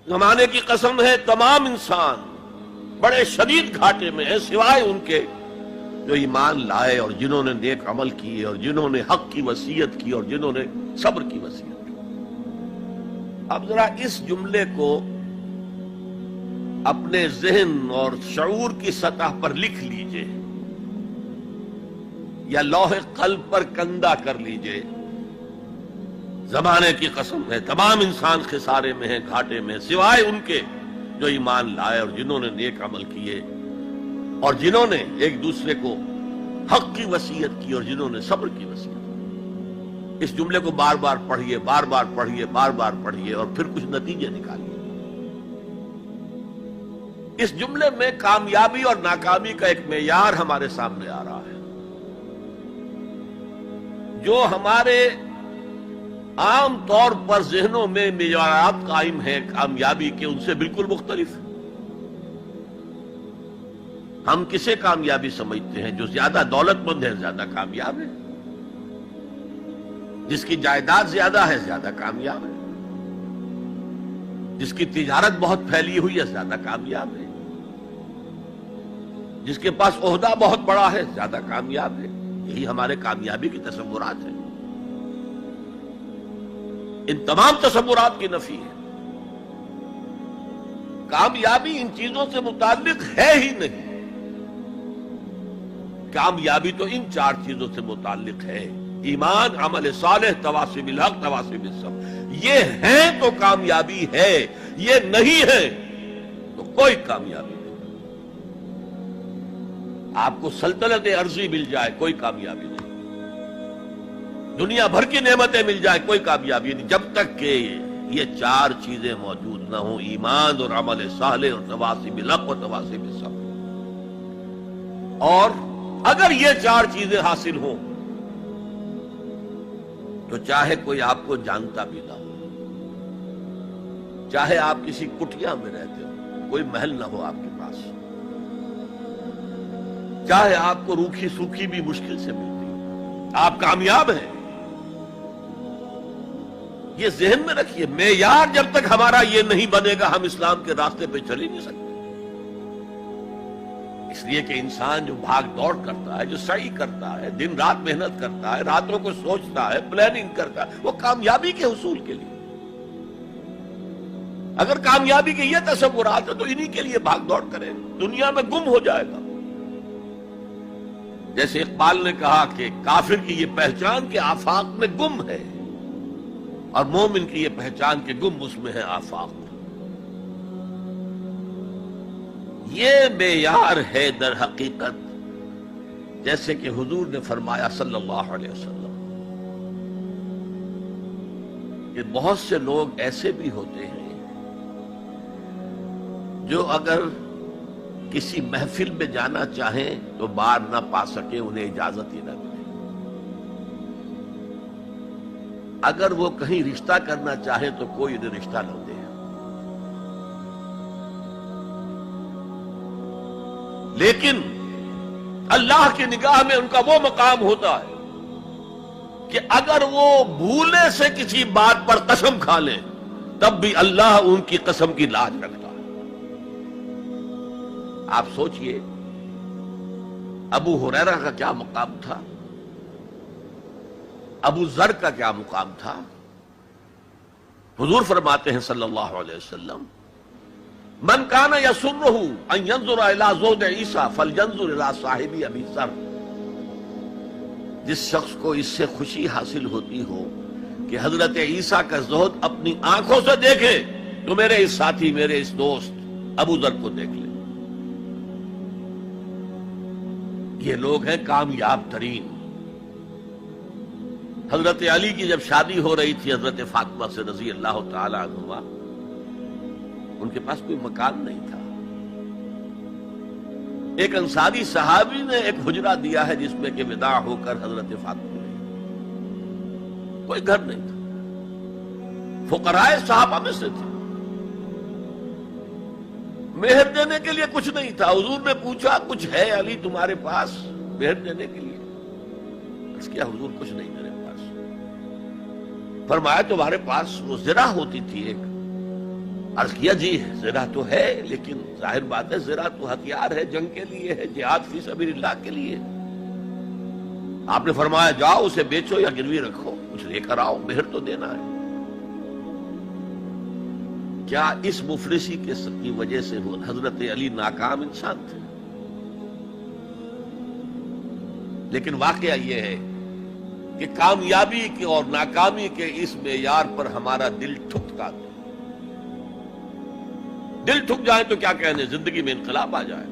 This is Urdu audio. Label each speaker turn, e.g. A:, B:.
A: زمانے کی قسم ہے تمام انسان بڑے شدید گھاٹے میں ہیں سوائے ان کے جو ایمان لائے اور جنہوں نے نیک عمل کیے اور جنہوں نے حق کی وصیت کی اور جنہوں نے صبر کی وصیت کی۔ اب ذرا اس جملے کو اپنے ذہن اور شعور کی سطح پر لکھ لیجئے یا لوح قلب پر کندہ کر لیجئے۔ زمانے کی قسم ہے تمام انسان خسارے میں ہیں، گھاٹے میں، سوائے ان کے جو ایمان لائے اور جنہوں نے نیک عمل کیے اور جنہوں نے ایک دوسرے کو حق کی وصیت کی اور جنہوں نے صبر کی وصیت کی۔ اس جملے کو بار بار پڑھیے، بار بار پڑھیے، بار بار پڑھیے اور پھر کچھ نتیجے نکالیے۔ اس جملے میں کامیابی اور ناکامی کا ایک معیار ہمارے سامنے آ رہا ہے جو ہمارے عام طور پر ذہنوں میں معیارات قائم ہیں کامیابی کے، ان سے بالکل مختلف ہے۔ ہم کسے کامیابی سمجھتے ہیں؟ جو زیادہ دولت مند ہے زیادہ کامیاب ہے، جس کی جائیداد زیادہ ہے زیادہ کامیاب ہے، جس کی تجارت بہت پھیلی ہوئی ہے زیادہ کامیاب ہے، جس کے پاس عہدہ بہت بڑا ہے زیادہ کامیاب ہے۔ یہی ہمارے کامیابی کی تصورات ہیں۔ ان تمام تصورات کی نفی ہے۔ کامیابی ان چیزوں سے متعلق ہے ہی نہیں۔ کامیابی تو ان چار چیزوں سے متعلق ہے: ایمان، عمل صالح، تواصی بالحق، تواصی بالصبر۔ یہ ہیں تو کامیابی ہے، یہ نہیں ہے تو کوئی کامیابی نہیں۔ آپ کو سلطنت عرضی مل جائے کوئی کامیابی نہیں، دنیا بھر کی نعمتیں مل جائے کوئی کامیابی نہیں، جب تک کہ یہ چار چیزیں موجود نہ ہوں: ایمان اور عمل صالح اور تواصی بالحق اور تواصی بالصبر۔ اور اگر یہ چار چیزیں حاصل ہوں تو چاہے کوئی آپ کو جانتا بھی نہ ہو، چاہے آپ کسی کٹیا میں رہتے ہو، کوئی محل نہ ہو آپ کے پاس، چاہے آپ کو روکھی سوکھی بھی مشکل سے ملتی ہو، آپ کامیاب ہیں۔ یہ ذہن میں رکھیے، معیار جب تک ہمارا یہ نہیں بنے گا ہم اسلام کے راستے پہ چل ہی نہیں سکتے۔ اس لیے کہ انسان جو بھاگ دوڑ کرتا ہے، جو سعی کرتا ہے، دن رات محنت کرتا ہے، راتوں کو سوچتا ہے، پلاننگ کرتا ہے، وہ کامیابی کے حصول کے لیے۔ اگر کامیابی کے یہ تصورات ہیں تو انہی کے لیے بھاگ دوڑ کرے، دنیا میں گم ہو جائے گا۔ جیسے اقبال نے کہا کہ کافر کی یہ پہچان کہ آفاق میں گم ہے، اور مومن کی یہ پہچان کہ گم اس میں ہے آفاق۔ یہ معیار ہے در حقیقت، جیسے کہ حضور نے فرمایا صلی اللہ علیہ وسلم کہ بہت سے لوگ ایسے بھی ہوتے ہیں جو اگر کسی محفل میں جانا چاہیں تو بار نہ پا سکے، انہیں اجازت ہی نہ ملے۔ اگر وہ کہیں رشتہ کرنا چاہیں تو کوئی انہیں رشتہ نہ دے۔ لیکن اللہ کی نگاہ میں ان کا وہ مقام ہوتا ہے کہ اگر وہ بھولے سے کسی بات پر قسم کھا لیں تب بھی اللہ ان کی قسم کی لاج رکھتا ہے۔ آپ سوچئے ابو ہریرہ کا کیا مقام تھا، ابو ذر کا کیا مقام تھا۔ حضور فرماتے ہیں صلی اللہ علیہ وسلم: من کان یسرہ ان ینظر الی زہد عیسیٰ فلینظر الی صاحب ابی ذر۔ جس شخص کو اس سے خوشی حاصل ہوتی ہو کہ حضرت عیسیٰ کا زہد اپنی آنکھوں سے دیکھے تو میرے اس ساتھی، میرے اس دوست ابو ذر کو دیکھ لے۔ یہ لوگ ہیں کامیاب ترین۔ حضرت علی کی جب شادی ہو رہی تھی حضرت فاطمہ سے رضی اللہ تعالی عنہما، ان کے پاس کوئی مکان نہیں تھا۔ ایک انصاری صحابی نے ایک حجرہ دیا ہے جس میں کہ وداع ہو کر حضرت فاطمہ نے، کوئی گھر نہیں تھا، فقراء صحابہ میں سے تھے، مہر دینے کے لیے کچھ نہیں تھا۔ حضور نے پوچھا کچھ ہے علی تمہارے پاس مہر دینے کے لیے؟ اس کیا حضور کچھ نہیں میرے پاس۔ فرمایا تمہارے پاس وہ زرہ ہوتی تھی ایک، عرض کیا جی زنا تو ہے، لیکن ظاہر بات ہے زنا تو ہتھیار ہے، جنگ کے لیے ہے، جہاد فی سبیل اللہ کے لیے۔ آپ نے فرمایا جاؤ اسے بیچو یا گروی رکھو، کچھ لے کر آؤ، مہر تو دینا ہے۔ کیا اس مفلسی کی وجہ سے حضرت علی ناکام انسان تھے؟ لیکن واقعہ یہ ہے کہ کامیابی کے اور ناکامی کے اس معیار پر ہمارا دل ٹھکتا ہے۔ دل ٹھک جائے تو کیا کہنے، زندگی میں انقلاب آ جائے۔